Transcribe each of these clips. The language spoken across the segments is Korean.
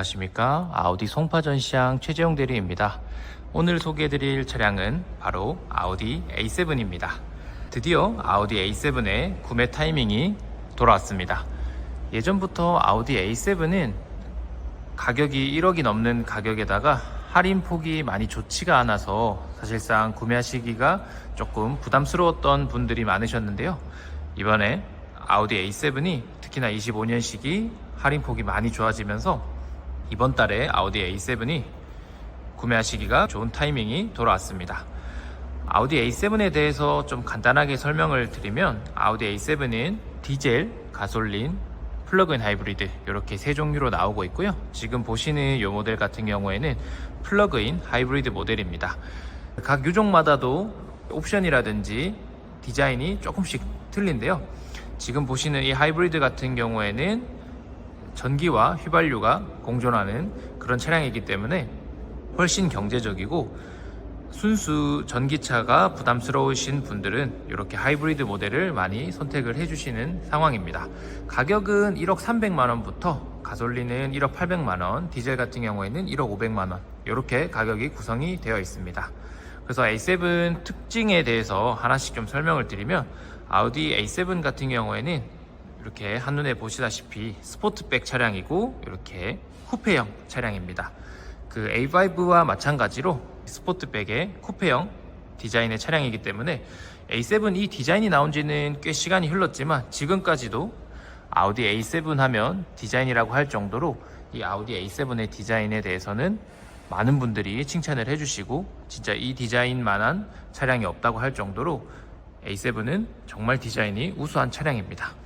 안녕하십니까. 아우디 송파 전시장 최재용 대리입니다. 오늘 소개해드릴 차량은 바로 아우디 A7입니다. 드디어 아우디 A7의 구매 타이밍이 돌아왔습니다. 예전부터 아우디 A7은 가격이 1억이 넘는 가격에다가 할인 폭이 많이 좋지가 않아서 사실상 구매하시기가 조금 부담스러웠던 분들이 많으셨는데요. 이번에 아우디 A7이 특히나 25년식이 할인 폭이 많이 좋아지면서 이번 달에 아우디 A7이 구매하시기가 좋은 타이밍이 돌아왔습니다. 아우디 A7에 대해서 좀 간단하게 설명을 드리면, 아우디 A7은 디젤, 가솔린, 플러그인 하이브리드 이렇게 세 종류로 나오고 있고요. 지금 보시는 이 모델 같은 경우에는 플러그인 하이브리드 모델입니다. 각 유종마다도 옵션이라든지 디자인이 조금씩 틀린데요. 지금 보시는 이 하이브리드 같은 경우에는 전기와 휘발유가 공존하는 그런 차량이기 때문에 훨씬 경제적이고, 순수 전기차가 부담스러우신 분들은 이렇게 하이브리드 모델을 많이 선택을 해주시는 상황입니다. 가격은 1억 300만원부터 가솔린은 1억 800만원, 디젤 같은 경우에는 1억 500만원 이렇게 가격이 구성이 되어 있습니다. 그래서 A7 특징에 대해서 하나씩 좀 설명을 드리면, 아우디 A7 같은 경우에는 이렇게 한눈에 보시다시피 스포트백 차량이고 이렇게 쿠페형 차량입니다. 그 A5와 마찬가지로 스포트백의 쿠페형 디자인의 차량이기 때문에 A7 이 디자인이 나온 지는 꽤 시간이 흘렀지만 지금까지도 아우디 A7 하면 디자인이라고 할 정도로 이 아우디 A7의 디자인에 대해서는 많은 분들이 칭찬을 해주시고, 진짜 이 디자인만한 차량이 없다고 할 정도로 A7은 정말 디자인이 우수한 차량입니다.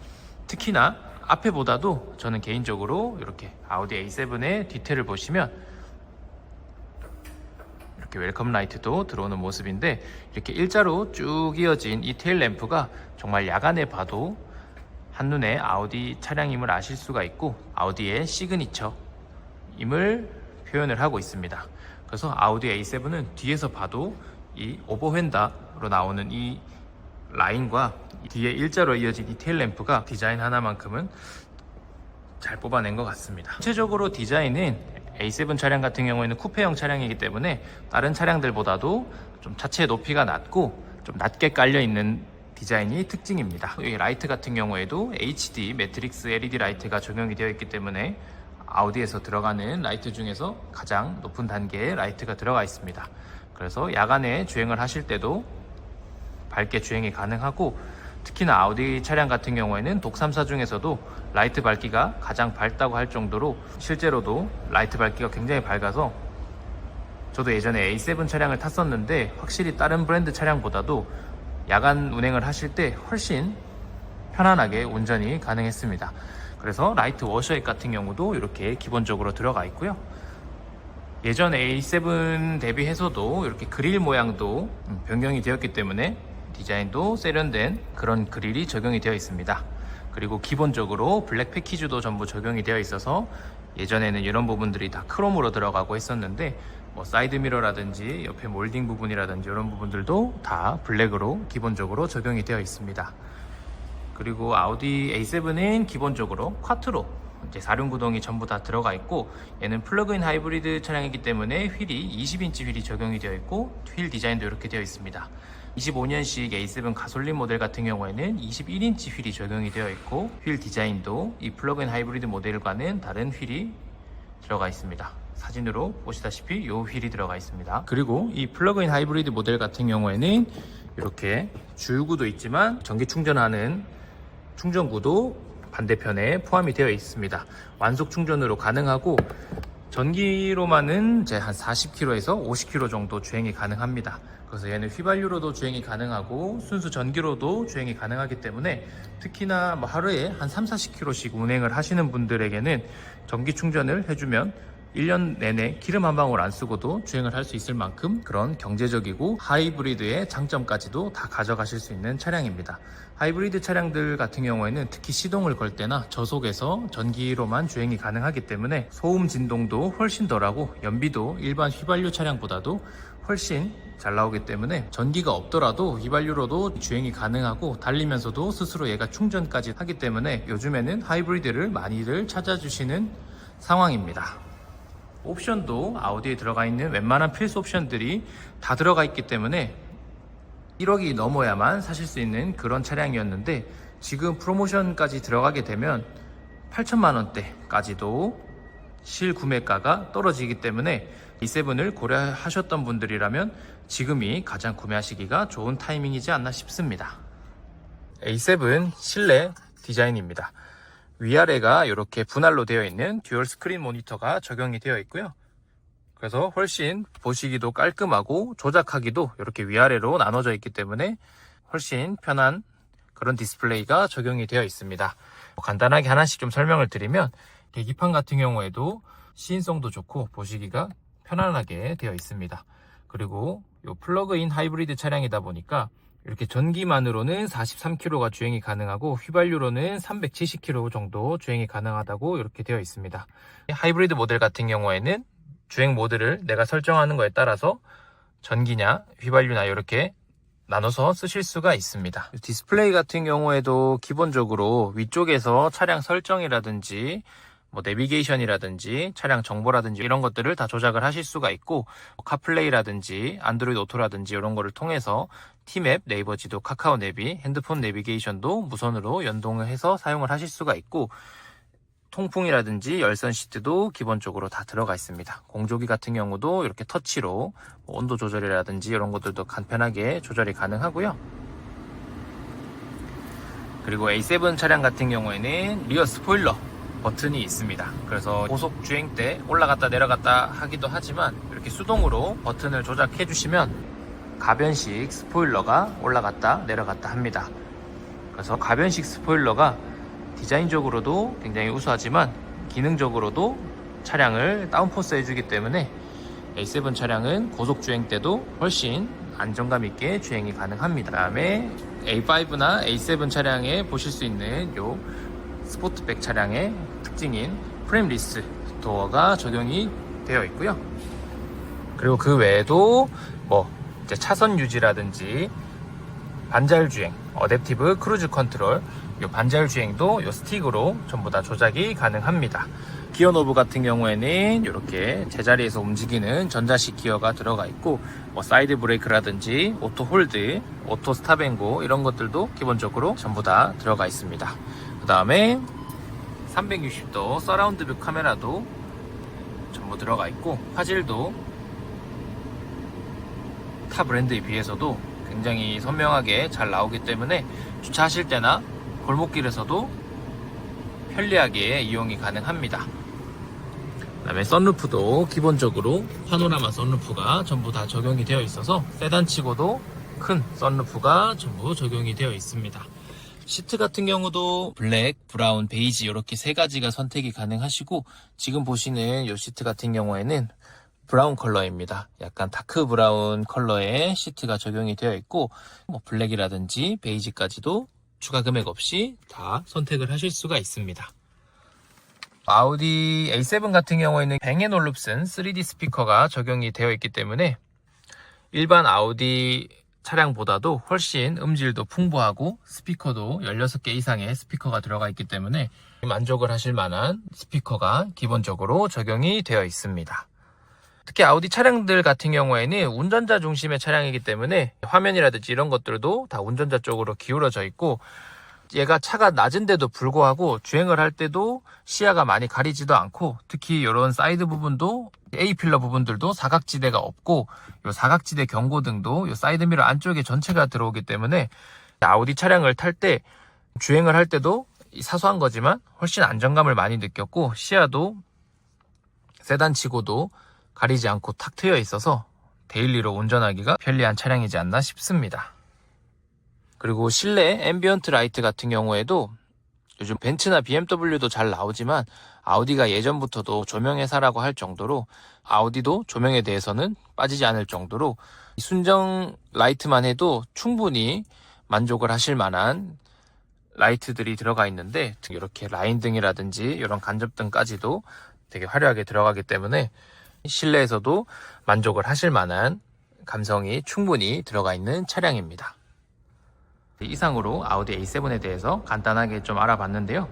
특히나 앞에보다도 저는 개인적으로 이렇게 아우디 A7의 뒤태를 보시면 이렇게 웰컴 라이트도 들어오는 모습인데, 이렇게 일자로 쭉 이어진 이 테일 램프가 정말 야간에 봐도 한눈에 아우디 차량임을 아실 수가 있고, 아우디의 시그니처임을 표현을 하고 있습니다. 그래서 아우디 A7은 뒤에서 봐도 이 오버휀다로 나오는 이 라인과 뒤에 일자로 이어진 이 테일 램프가 디자인 하나만큼은 잘 뽑아낸 것 같습니다. 전체적으로 디자인은 A7 차량 같은 경우에는 쿠페형 차량이기 때문에 다른 차량들보다도 좀 차체 높이가 낮고 좀 낮게 깔려있는 디자인이 특징입니다. 이 라이트 같은 경우에도 HD 매트릭스 LED 라이트가 적용이 되어 있기 때문에 아우디에서 들어가는 라이트 중에서 가장 높은 단계의 라이트가 들어가 있습니다. 그래서 야간에 주행을 하실 때도 밝게 주행이 가능하고, 특히나 아우디 차량 같은 경우에는 독3사 중에서도 라이트 밝기가 가장 밝다고 할 정도로 실제로도 라이트 밝기가 굉장히 밝아서, 저도 예전에 A7 차량을 탔었는데 확실히 다른 브랜드 차량보다도 야간 운행을 하실 때 훨씬 편안하게 운전이 가능했습니다. 그래서 라이트 워셔액 같은 경우도 이렇게 기본적으로 들어가 있고요. 예전 A7 대비해서도 이렇게 그릴 모양도 변경이 되었기 때문에 디자인도 세련된 그런 그릴이 적용이 되어 있습니다. 그리고 기본적으로 블랙 패키지도 전부 적용이 되어 있어서 예전에는 이런 부분들이 다 크롬으로 들어가고 했었는데, 뭐 사이드 미러라든지 옆에 몰딩 부분이라든지 이런 부분들도 다 블랙으로 기본적으로 적용이 되어 있습니다. 그리고 아우디 A7은 기본적으로 콰트로 이제 4륜구동이 전부 다 들어가 있고, 얘는 플러그인 하이브리드 차량이기 때문에 휠이 20인치 휠이 적용이 되어 있고, 휠 디자인도 이렇게 되어 있습니다. 25년식 A7 가솔린 모델 같은 경우에는 21인치 휠이 적용이 되어 있고, 휠 디자인도 이 플러그인 하이브리드 모델과는 다른 휠이 들어가 있습니다. 사진으로 보시다시피 이 휠이 들어가 있습니다. 그리고 이 플러그인 하이브리드 모델 같은 경우에는 이렇게 주유구도 있지만 전기 충전하는 충전구도 반대편에 포함이 되어 있습니다. 완속 충전으로 가능하고, 전기로만은 이제 한 40km에서 50km 정도 주행이 가능합니다. 그래서 얘는 휘발유로도 주행이 가능하고 순수 전기로도 주행이 가능하기 때문에, 특히나 뭐 하루에 한 30-40km씩 운행을 하시는 분들에게는 전기 충전을 해주면 1년 내내 기름 한 방울 안 쓰고도 주행을 할 수 있을 만큼 그런 경제적이고 하이브리드의 장점까지도 다 가져가실 수 있는 차량입니다. 하이브리드 차량들 같은 경우에는 특히 시동을 걸 때나 저속에서 전기로만 주행이 가능하기 때문에 소음 진동도 훨씬 덜하고 연비도 일반 휘발유 차량보다도 훨씬 잘 나오기 때문에 전기가 없더라도 휘발유로도 주행이 가능하고, 달리면서도 스스로 얘가 충전까지 하기 때문에 요즘에는 하이브리드를 많이들 찾아주시는 상황입니다. 옵션도 아우디에 들어가 있는 웬만한 필수 옵션들이 다 들어가 있기 때문에 1억이 넘어야만 사실 수 있는 그런 차량이었는데, 지금 프로모션까지 들어가게 되면 8천만 원대까지도 실구매가가 떨어지기 때문에 A7을 고려하셨던 분들이라면 지금이 가장 구매하시기가 좋은 타이밍이지 않나 싶습니다. A7 실내 디자인입니다. 위아래가 이렇게 분할로 되어 있는 듀얼 스크린 모니터가 적용이 되어 있고요. 그래서 훨씬 보시기도 깔끔하고 조작하기도 이렇게 위아래로 나눠져 있기 때문에 훨씬 편한 그런 디스플레이가 적용이 되어 있습니다. 간단하게 하나씩 좀 설명을 드리면, 계기판 같은 경우에도 시인성도 좋고 보시기가 편안하게 되어 있습니다. 그리고 이 플러그인 하이브리드 차량이다 보니까 이렇게 전기만으로는 43km가 주행이 가능하고 휘발유로는 370km 정도 주행이 가능하다고 이렇게 되어 있습니다. 하이브리드 모델 같은 경우에는 주행 모드를 내가 설정하는 거에 따라서 전기냐 휘발유나 이렇게 나눠서 쓰실 수가 있습니다. 디스플레이 같은 경우에도 기본적으로 위쪽에서 차량 설정이라든지 내비게이션이라든지 차량 정보라든지 이런 것들을 다 조작을 하실 수가 있고, 카플레이라든지 안드로이드 오토라든지 이런 거를 통해서 티맵, 네이버 지도, 카카오 내비, 핸드폰 내비게이션도 무선으로 연동을 해서 사용을 하실 수가 있고, 통풍이라든지 열선 시트도 기본적으로 다 들어가 있습니다. 공조기 같은 경우도 이렇게 터치로 온도 조절이라든지 이런 것들도 간편하게 조절이 가능하고요. 그리고 A7 차량 같은 경우에는 리어 스포일러 버튼이 있습니다. 그래서 고속 주행 때 올라갔다 내려갔다 하기도 하지만 이렇게 수동으로 버튼을 조작해 주시면 가변식 스포일러가 올라갔다 내려갔다 합니다. 그래서 가변식 스포일러가 디자인적으로도 굉장히 우수하지만 기능적으로도 차량을 다운포스 해주기 때문에 A7 차량은 고속 주행 때도 훨씬 안정감 있게 주행이 가능합니다. 그 다음에 A5나 A7 차량에 보실 수 있는 요 스포트백 차량의 특징인 프레임리스 도어가 적용이 되어 있고요. 그리고 그 외에도 이제 차선 유지라든지 반자율 주행, 어댑티브 크루즈 컨트롤, 요 반자율 주행도 요 스틱으로 전부 다 조작이 가능합니다. 기어 노브 같은 경우에는 이렇게 제자리에서 움직이는 전자식 기어가 들어가 있고, 사이드 브레이크라든지 오토 홀드, 오토 스탑앤고 이런 것들도 기본적으로 전부 다 들어가 있습니다. 그 다음에 360도 서라운드 뷰 카메라도 전부 들어가 있고, 화질도 타 브랜드에 비해서도 굉장히 선명하게 잘 나오기 때문에 주차하실 때나 골목길에서도 편리하게 이용이 가능합니다. 그 다음에 선루프도 기본적으로 파노라마 선루프가 전부 다 적용이 되어 있어서 세단치고도 큰 선루프가 전부 적용이 되어 있습니다. 시트 같은 경우도 블랙, 브라운, 베이지 이렇게 세 가지가 선택이 가능하시고, 지금 보시는 이 시트 같은 경우에는 브라운 컬러입니다. 약간 다크 브라운 컬러의 시트가 적용이 되어 있고, 블랙이라든지 베이지까지도 추가 금액 없이 다 선택을 하실 수가 있습니다. 아우디 A7 같은 경우에는 뱅 앤 올룹슨 3D 스피커가 적용이 되어 있기 때문에 일반 아우디 차량보다도 훨씬 음질도 풍부하고 스피커도 16개 이상의 스피커가 들어가 있기 때문에 만족을 하실 만한 스피커가 기본적으로 적용이 되어 있습니다. 특히 아우디 차량들 같은 경우에는 운전자 중심의 차량이기 때문에 화면이라든지 이런 것들도 다 운전자 쪽으로 기울어져 있고, 얘가 차가 낮은데도 불구하고 주행을 할 때도 시야가 많이 가리지도 않고, 특히 이런 사이드 부분도 A필러 부분들도 사각지대가 없고, 요 사각지대 경고등도 요 사이드미러 안쪽에 전체가 들어오기 때문에 아우디 차량을 탈 때 주행을 할 때도 사소한 거지만 훨씬 안정감을 많이 느꼈고, 시야도 세단치고도 가리지 않고 탁 트여 있어서 데일리로 운전하기가 편리한 차량이지 않나 싶습니다. 그리고 실내 앰비언트 라이트 같은 경우에도 요즘 벤츠나 BMW도 잘 나오지만 아우디가 예전부터도 조명회사라고 할 정도로 아우디도 조명에 대해서는 빠지지 않을 정도로 순정 라이트만 해도 충분히 만족을 하실 만한 라이트들이 들어가 있는데, 이렇게 라인등이라든지 이런 간접등까지도 되게 화려하게 들어가기 때문에 실내에서도 만족을 하실 만한 감성이 충분히 들어가 있는 차량입니다. 이상으로 아우디 A7에 대해서 간단하게 좀 알아봤는데요.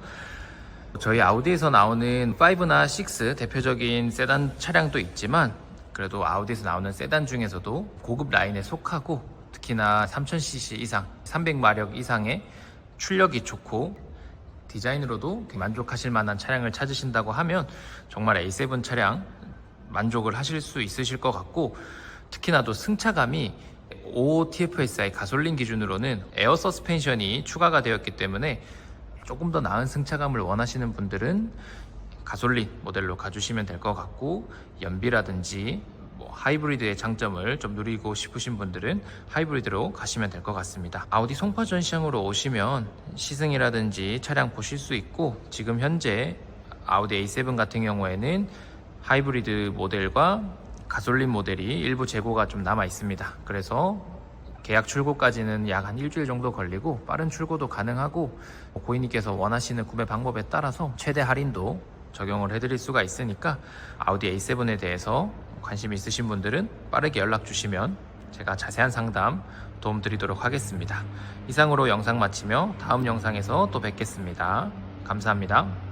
저희 아우디에서 나오는 5나 6 대표적인 세단 차량도 있지만 그래도 아우디에서 나오는 세단 중에서도 고급 라인에 속하고 특히나 3000cc 이상, 300마력 이상의 출력이 좋고 디자인으로도 만족하실 만한 차량을 찾으신다고 하면 정말 A7 차량 만족을 하실 수 있으실 것 같고, 특히나 또 승차감이 5TFSI 가솔린 기준으로는 에어 서스펜션이 추가가 되었기 때문에 조금 더 나은 승차감을 원하시는 분들은 가솔린 모델로 가주시면 될 것 같고, 연비라든지 하이브리드의 장점을 좀 누리고 싶으신 분들은 하이브리드로 가시면 될 것 같습니다. 아우디 송파 전시장으로 오시면 시승이라든지 차량 보실 수 있고, 지금 현재 아우디 A7 같은 경우에는 하이브리드 모델과 가솔린 모델이 일부 재고가 좀 남아 있습니다. 그래서 계약 출고까지는 약 한 일주일 정도 걸리고 빠른 출고도 가능하고, 고객님께서 원하시는 구매 방법에 따라서 최대 할인도 적용을 해드릴 수가 있으니까 아우디 A7에 대해서 관심 있으신 분들은 빠르게 연락 주시면 제가 자세한 상담 도움 드리도록 하겠습니다. 이상으로 영상 마치며 다음 영상에서 또 뵙겠습니다. 감사합니다.